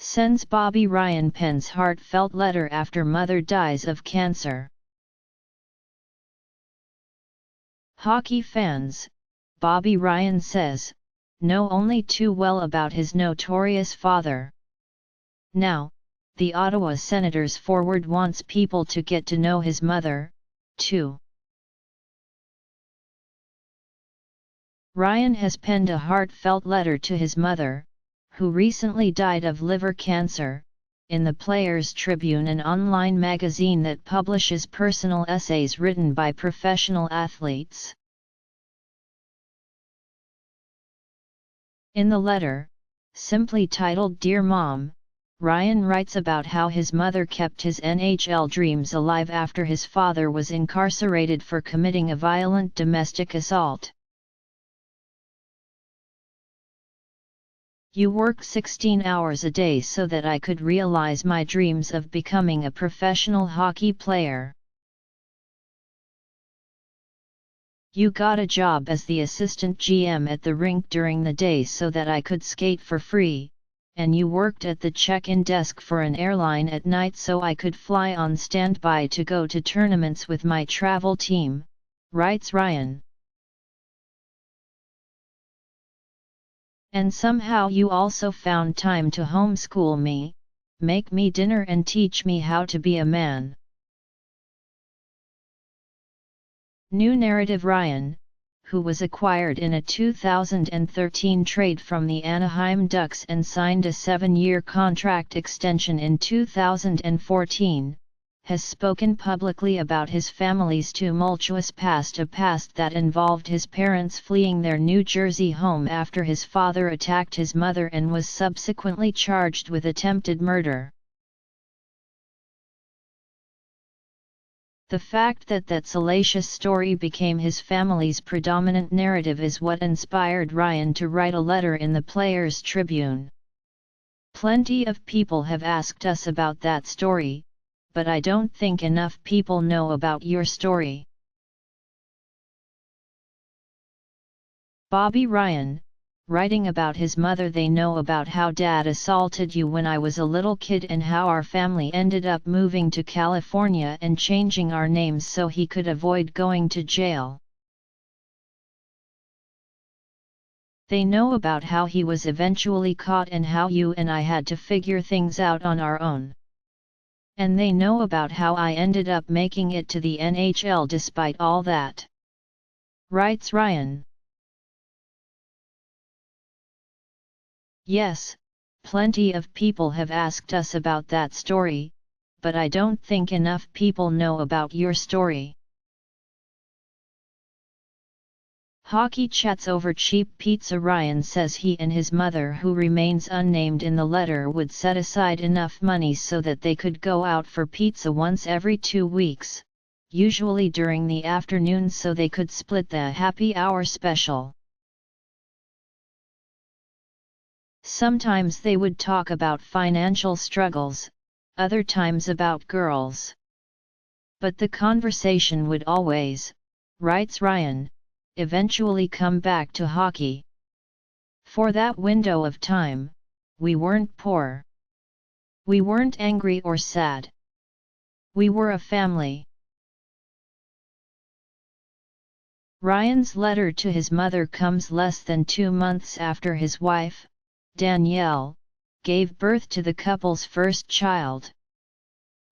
Sens Bobby Ryan pens heartfelt letter after mother dies of cancer. Hockey fans, Bobby Ryan says, know only too well about his notorious father. Now, the Ottawa Senators forward wants people to get to know his mother, too. Ryan has penned a heartfelt letter to his mother, who recently died of liver cancer, in the Players Tribune, an online magazine that publishes personal essays written by professional athletes. In the letter, simply titled Dear Mom, Ryan writes about how his mother kept his NHL dreams alive after his father was incarcerated for committing a violent domestic assault. You work 16 hours a day so that I could realize my dreams of becoming a professional hockey player. You got a job as the assistant GM at the rink during the day so that I could skate for free, and you worked at the check-in desk for an airline at night so I could fly on standby to go to tournaments with my travel team, writes Ryan. And somehow you also found time to homeschool me, make me dinner and teach me how to be a man. New narrative. Ryan, who was acquired in a 2013 trade from the Anaheim Ducks and signed a 7-year contract extension in 2014, has spoken publicly about his family's tumultuous past, a past that involved his parents fleeing their New Jersey home after his father attacked his mother and was subsequently charged with attempted murder. The fact that that salacious story became his family's predominant narrative is what inspired Ryan to write a letter in the Players Tribune. Plenty of people have asked us about that story, but I don't think enough people know about your story. Bobby Ryan, writing about his mother. They know about how Dad assaulted you when I was a little kid and how our family ended up moving to California and changing our names so he could avoid going to jail. They know about how he was eventually caught and how you and I had to figure things out on our own. And they know about how I ended up making it to the NHL despite all that, writes Ryan. Yes, plenty of people have asked us about that story, but I don't think enough people know about your story. Hockey chats over cheap pizza. Ryan says he and his mother, who remains unnamed in the letter, would set aside enough money so that they could go out for pizza once every 2 weeks, usually during the afternoon so they could split the happy hour special. Sometimes they would talk about financial struggles, other times about girls. But the conversation would always, writes Ryan, eventually come back to hockey. For that window of time, we weren't poor. We weren't angry or sad. We were a family. Ryan's letter to his mother comes less than 2 months after his wife, Danielle, gave birth to the couple's first child.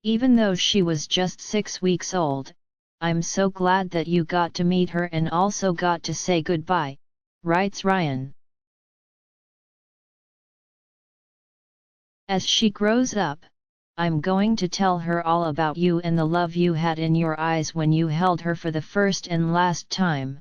Even though she was just 6 weeks old, I'm so glad that you got to meet her and also got to say goodbye, writes Ryan. As she grows up, I'm going to tell her all about you and the love you had in your eyes when you held her for the first and last time.